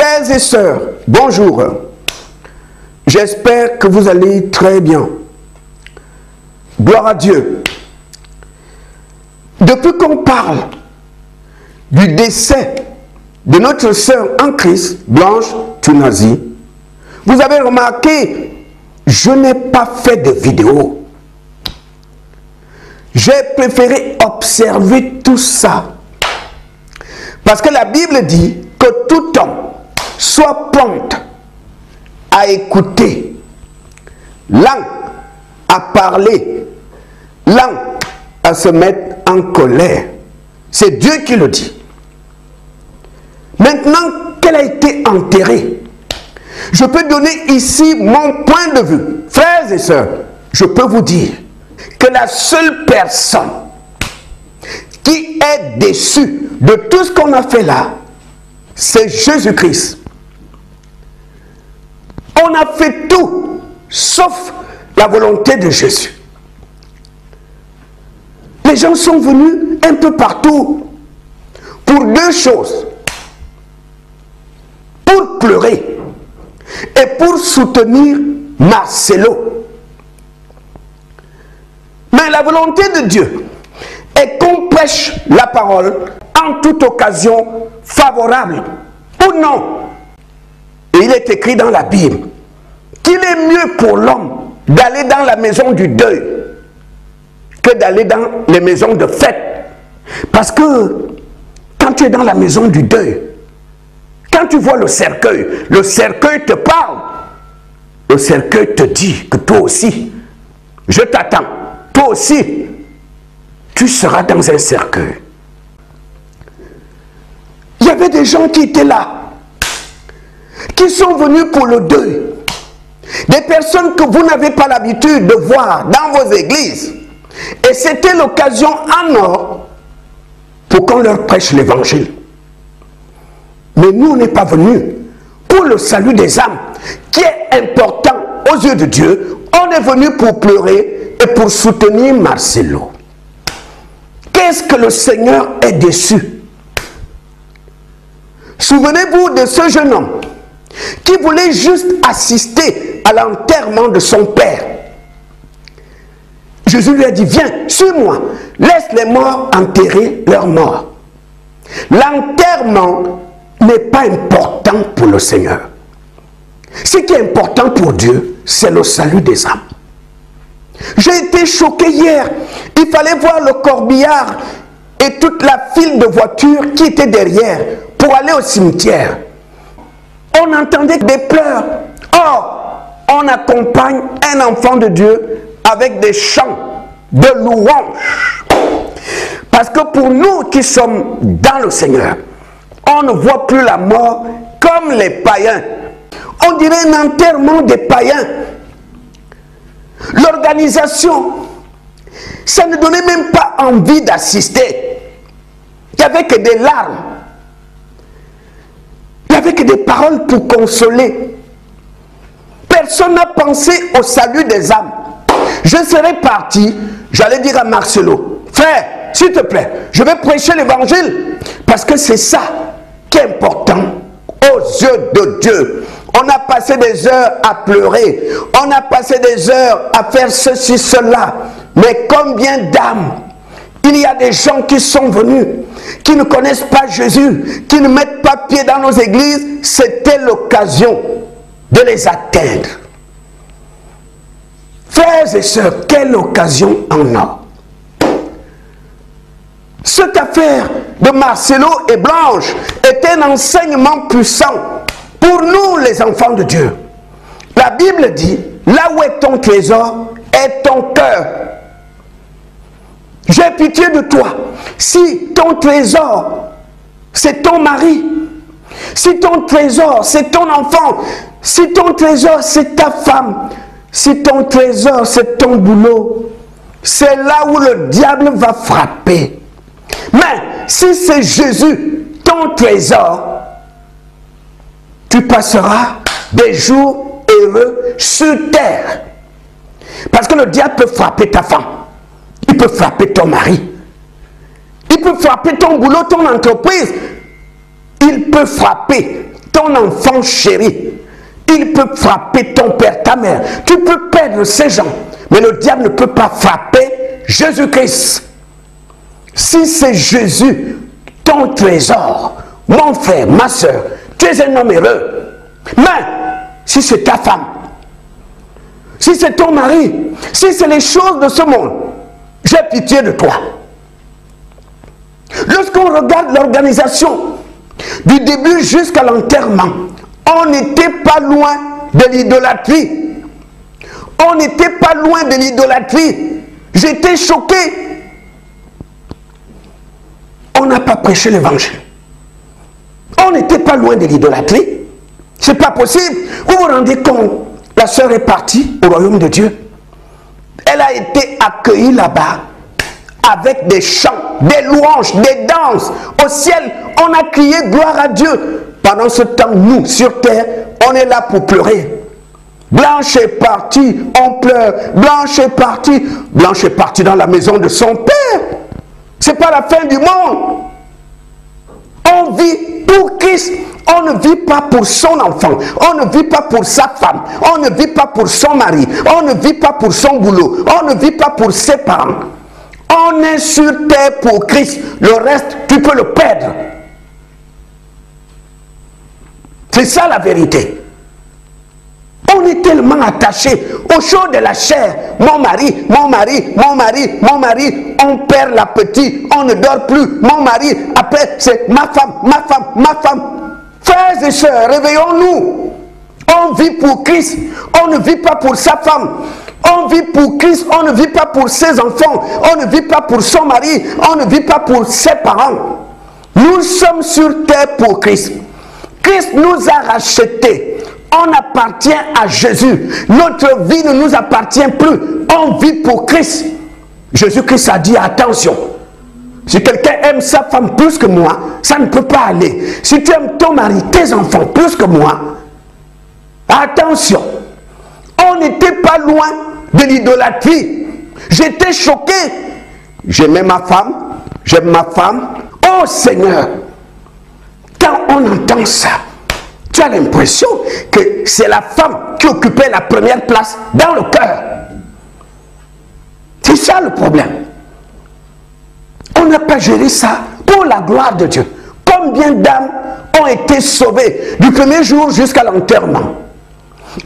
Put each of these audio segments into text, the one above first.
Frères et sœurs, bonjour. J'espère que vous allez très bien. Gloire à Dieu. Depuis qu'on parle du décès de notre sœur en Christ, Blanche Tunazi, vous avez remarqué, je n'ai pas fait de vidéo. J'ai préféré observer tout ça. Parce que la Bible dit que tout homme soit prompt à écouter, lent à parler, lent à se mettre en colère. C'est Dieu qui le dit. Maintenant qu'elle a été enterrée, je peux donner ici mon point de vue. Frères et sœurs, je peux vous dire que la seule personne qui est déçue de tout ce qu'on a fait là, c'est Jésus-Christ. On a fait tout, sauf la volonté de Jésus. Les gens sont venus un peu partout pour deux choses. Pour pleurer et pour soutenir Marcelo. Mais la volonté de Dieu est qu'on prêche la parole en toute occasion favorable ou non. Et il est écrit dans la Bible qu'il est mieux pour l'homme d'aller dans la maison du deuil que d'aller dans les maisons de fête. Parce que quand tu es dans la maison du deuil, quand tu vois le cercueil te parle. Le cercueil te dit que toi aussi, je t'attends. Toi aussi, tu seras dans un cercueil. Il y avait des gens qui étaient là, qui sont venus pour le deuil. Des personnes que vous n'avez pas l'habitude de voir dans vos églises. Et c'était l'occasion en or pour qu'on leur prêche l'évangile. Mais nous, on n'est pas venus pour le salut des âmes, qui est important aux yeux de Dieu. On est venu pour pleurer et pour soutenir Marcelo. Qu'est-ce que le Seigneur est déçu? Souvenez-vous de ce jeune homme qui voulait juste assister à l'enterrement de son père. Jésus lui a dit, viens, suis-moi, laisse les morts enterrer leurs morts. L'enterrement n'est pas important pour le Seigneur. Ce qui est important pour Dieu, c'est le salut des âmes. J'ai été choqué hier. Il fallait voir le corbillard et toute la file de voitures qui était derrière pour aller au cimetière. On entendait des pleurs. Or, on accompagne un enfant de Dieu avec des chants de louange. Parce que pour nous qui sommes dans le Seigneur, on ne voit plus la mort comme les païens. On dirait un enterrement des païens. L'organisation, ça ne donnait même pas envie d'assister. Il n'y avait que des larmes. Il n'y avait que des paroles pour consoler. Personne n'a pensé au salut des âmes. Je serais parti, j'allais dire à Marcelo, frère, s'il te plaît, je vais prêcher l'évangile. Parce que c'est ça qui est important aux yeux de Dieu. On a passé des heures à pleurer. On a passé des heures à faire ceci, cela. Mais combien d'âmes? Il y a des gens qui sont venus, qui ne connaissent pas Jésus, qui ne mettent pas pied dans nos églises. C'était l'occasion de les atteindre. Frères et sœurs, quelle occasion en a? Cette affaire de Marcelo et Blanche est un enseignement puissant pour nous les enfants de Dieu. La Bible dit, là où est ton trésor, est ton cœur. J'ai pitié de toi. Si ton trésor, c'est ton mari, si ton trésor, c'est ton enfant, si ton trésor, c'est ta femme, si ton trésor, c'est ton boulot, c'est là où le diable va frapper. Mais si c'est Jésus, ton trésor, tu passeras des jours heureux sur terre. Parce que le diable peut frapper ta femme. Il peut frapper ton mari. Il peut frapper ton boulot, ton entreprise. Il peut frapper ton enfant chéri, il peut frapper ton père, ta mère. Tu peux perdre ces gens, mais le diable ne peut pas frapper Jésus-Christ. Si c'est Jésus, ton trésor, mon frère, ma soeur, tu es un homme heureux. Mais si c'est ta femme, si c'est ton mari, si c'est les choses de ce monde, j'ai pitié de toi. Lorsqu'on regarde l'organisation du début jusqu'à l'enterrement, on n'était pas loin de l'idolâtrie. On n'était pas loin de l'idolâtrie. J'étais choqué. On n'a pas prêché l'évangile. On n'était pas loin de l'idolâtrie. C'est pas possible. Vous vous rendez compte, la sœur est partie au royaume de Dieu. Elle a été accueillie là-bas avec des chants, des louanges, des danses. Au ciel, on a crié gloire à Dieu. Pendant ce temps, nous, sur terre, on est là pour pleurer. Blanche est partie, on pleure. Blanche est partie. Blanche est partie dans la maison de son père. C'est pas la fin du monde. On vit pour Christ. On ne vit pas pour son enfant. On ne vit pas pour sa femme. On ne vit pas pour son mari. On ne vit pas pour son boulot. On ne vit pas pour ses parents. On est sur terre pour Christ. Le reste, tu peux le perdre. C'est ça la vérité. On est tellement attaché aux choses de la chair. Mon mari, mon mari, mon mari, mon mari. On perd l'appétit. On ne dort plus. Mon mari, après, c'est ma femme, ma femme, ma femme. Frères et sœurs, réveillons-nous. On vit pour Christ. On ne vit pas pour sa femme. On vit pour Christ. On ne vit pas pour ses enfants. On ne vit pas pour son mari. On ne vit pas pour ses parents. Nous sommes sur terre pour Christ. Christ nous a rachetés. On appartient à Jésus. Notre vie ne nous appartient plus. On vit pour Christ. Jésus-Christ a dit attention. Si quelqu'un aime sa femme plus que moi, ça ne peut pas aller. Si tu aimes ton mari, tes enfants plus que moi, attention. On n'était pas loin de l'idolâtrie. J'étais choqué. J'aimais ma femme. J'aime ma femme. Oh Seigneur. Quand on entend ça, tu as l'impression que c'est la femme qui occupait la première place dans le cœur. C'est ça le problème. On n'a pas géré ça pour la gloire de Dieu. Combien d'âmes ont été sauvées du premier jour jusqu'à l'enterrement?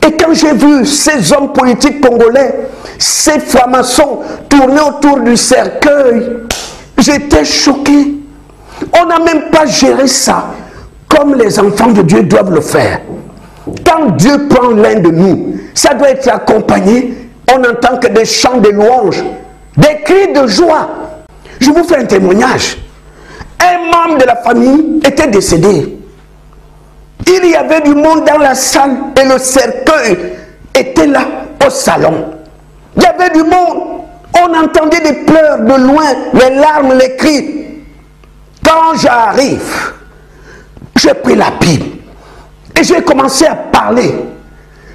Et quand j'ai vu ces hommes politiques congolais, ces francs-maçons tourner autour du cercueil, j'étais choqué. On n'a même pas géré ça comme les enfants de Dieu doivent le faire. Quand Dieu prend l'un de nous, ça doit être accompagné. On n'entend que des chants de louanges, des cris de joie. Je vous fais un témoignage. Un membre de la famille était décédé. Il y avait du monde dans la salle et le cercueil était là au salon. Il y avait du monde. On entendait des pleurs de loin, les larmes, les cris. Quand j'arrive, j'ai pris la Bible et j'ai commencé à parler.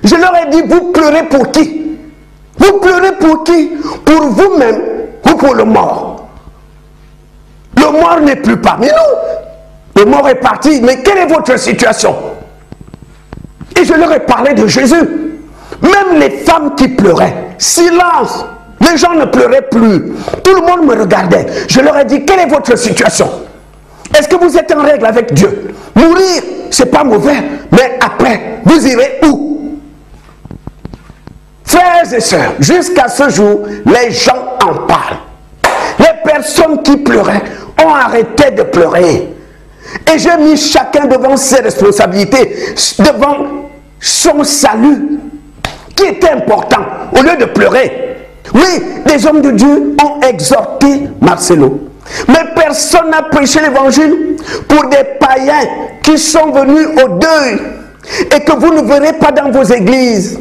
Je leur ai dit, vous pleurez pour qui? Vous pleurez pour qui? Pour vous-même ou pour le mort? Le mort n'est plus parmi nous. Le mort est parti. Mais quelle est votre situation? Et je leur ai parlé de Jésus. Même les femmes qui pleuraient, silence. Les gens ne pleuraient plus. Tout le monde me regardait. Je leur ai dit, quelle est votre situation? Est-ce que vous êtes en règle avec Dieu? Mourir, c'est pas mauvais. Mais après, vous irez où? Frères et sœurs, jusqu'à ce jour, les gens en parlent. Les personnes qui pleuraient ont arrêté de pleurer. Et j'ai mis chacun devant ses responsabilités, devant son salut, qui était important, au lieu de pleurer. Oui, des hommes de Dieu ont exhorté Marcelo. Mais personne n'a prêché l'évangile pour des païens qui sont venus au deuil et que vous ne verrez pas dans vos églises.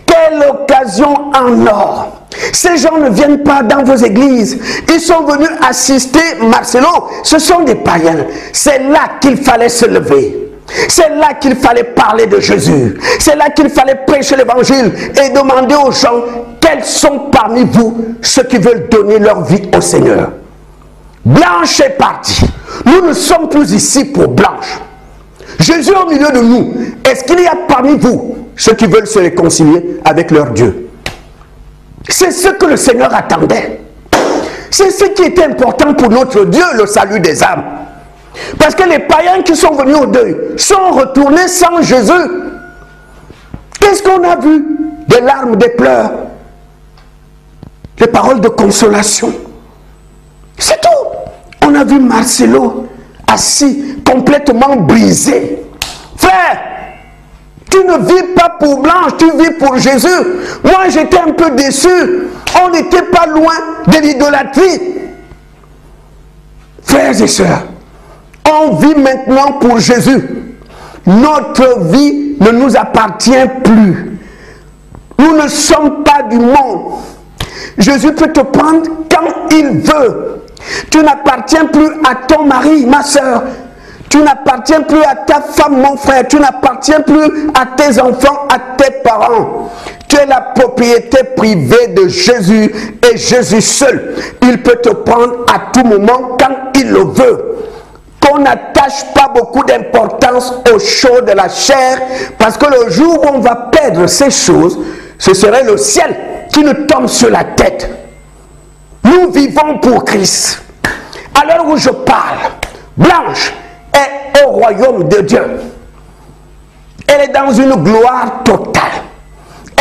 Quelle occasion en or! Ces gens ne viennent pas dans vos églises. Ils sont venus assister Marcelo. Ce sont des païens. C'est là qu'il fallait se lever. C'est là qu'il fallait parler de Jésus. C'est là qu'il fallait prêcher l'évangile et demander aux gens quels sont parmi vous ceux qui veulent donner leur vie au Seigneur. Blanche est partie. Nous ne sommes plus ici pour Blanche. Jésus au milieu de nous. Est-ce qu'il y a parmi vous ceux qui veulent se réconcilier avec leur Dieu? C'est ce que le Seigneur attendait. C'est ce qui était important pour notre Dieu, le salut des âmes. Parce que les païens qui sont venus au deuil sont retournés sans Jésus. Qu'est-ce qu'on a vu? Des larmes, des pleurs, des paroles de consolation. C'est tout. On a vu Marcelo assis, complètement brisé. Frère, tu ne vis pas pour Blanche, tu vis pour Jésus. Moi, j'étais un peu déçu. On n'était pas loin de l'idolâtrie. Frères et sœurs, on vit maintenant pour Jésus. Notre vie ne nous appartient plus. Nous ne sommes pas du monde. Jésus peut te prendre quand il veut. Tu n'appartiens plus à ton mari, ma soeur. Tu n'appartiens plus à ta femme, mon frère. Tu n'appartiens plus à tes enfants, à tes parents. Tu es la propriété privée de Jésus et Jésus seul. Il peut te prendre à tout moment quand il le veut. Qu'on n'attache pas beaucoup d'importance aux choses de la chair, parce que le jour où on va perdre ces choses, ce serait le ciel qui nous tombe sur la tête. Nous vivons pour Christ. À l'heure où je parle, Blanche est au royaume de Dieu. Elle est dans une gloire totale.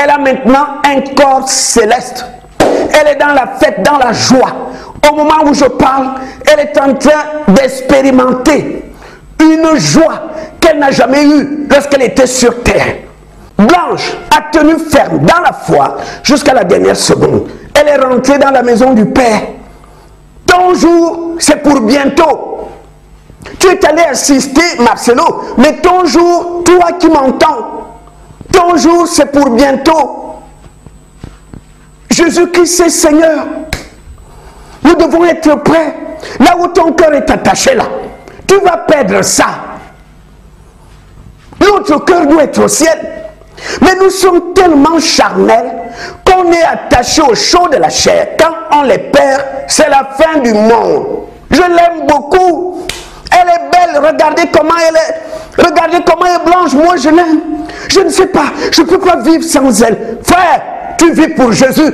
Elle a maintenant un corps céleste. Elle est dans la fête, dans la joie. Au moment où je parle, elle est en train d'expérimenter une joie qu'elle n'a jamais eue lorsqu'elle était sur terre. Blanche a tenu ferme dans la foi jusqu'à la dernière seconde. Elle est rentrée dans la maison du Père. Ton jour, c'est pour bientôt. Tu es allé assister Marcelo, mais ton jour, toi qui m'entends, ton jour, c'est pour bientôt. Jésus-Christ est Seigneur. Nous devons être prêts. Là où ton cœur est attaché, là, tu vas perdre ça. Notre cœur doit être au ciel. Mais nous sommes tellement charnels qu'on est attaché aux choses de la chair. Quand on les perd, c'est la fin du monde. Je l'aime beaucoup. Elle est belle. Regardez comment elle est. Regardez comment elle est blanche. Moi, je l'aime. Je ne sais pas. Je ne peux pas vivre sans elle. Frère, tu vis pour Jésus.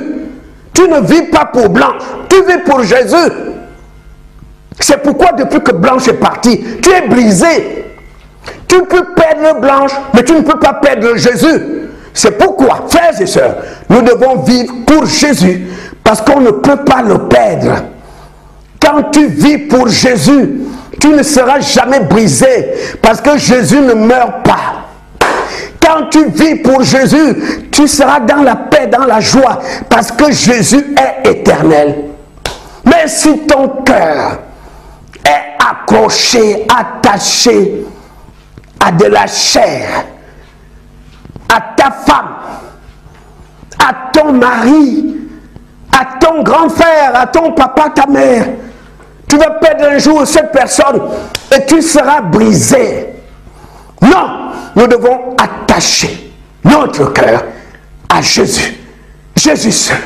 Tu ne vis pas pour Blanche. Tu vis pour Jésus. C'est pourquoi depuis que Blanche est partie, tu es brisé. Tu peux perdre Blanche, mais tu ne peux pas perdre Jésus. C'est pourquoi, frères et sœurs, nous devons vivre pour Jésus, parce qu'on ne peut pas le perdre. Quand tu vis pour Jésus, tu ne seras jamais brisé, parce que Jésus ne meurt pas. Quand tu vis pour Jésus, tu seras dans la paix, dans la joie, parce que Jésus est éternel. Mais si ton cœur est accroché, attaché à de la chair, à ta femme, à ton mari, à ton grand frère, à ton papa, ta mère, tu vas perdre un jour cette personne et tu seras brisé. Non, nous devons attacher notre cœur à Jésus. Jésus seul.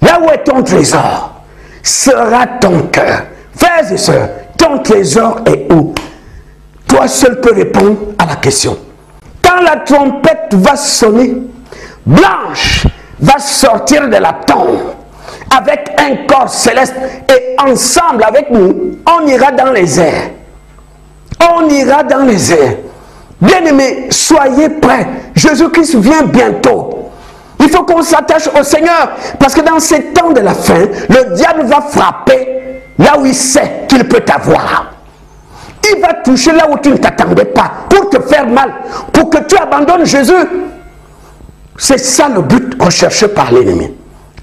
Là où est ton trésor, sera ton cœur. Frères et sœurs, ton trésor est où? Toi seul peux répondre à la question. Quand la trompette va sonner, Blanche va sortir de la tombe avec un corps céleste et ensemble avec nous, on ira dans les airs. On ira dans les airs. Bien-aimés, soyez prêts. Jésus-Christ vient bientôt. Il faut qu'on s'attache au Seigneur, parce que dans ces temps de la fin, le diable va frapper là où il sait qu'il peut t'avoir. Il va toucher là où tu ne t'attendais pas, pour te faire mal, pour que tu abandonnes Jésus. C'est ça le but recherché par l'ennemi.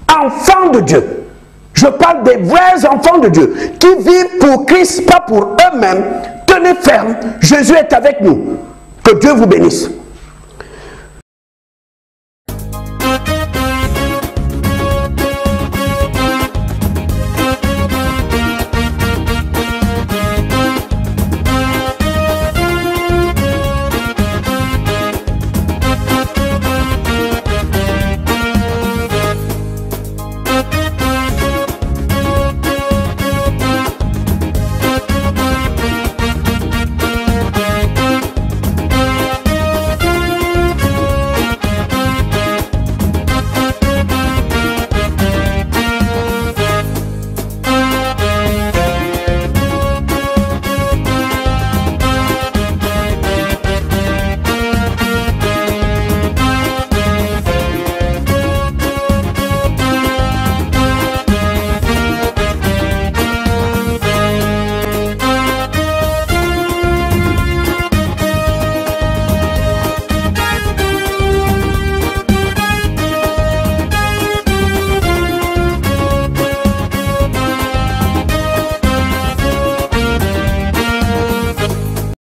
Enfants de Dieu, je parle des vrais enfants de Dieu, qui vivent pour Christ, pas pour eux-mêmes. Tenez ferme, Jésus est avec nous. Que Dieu vous bénisse.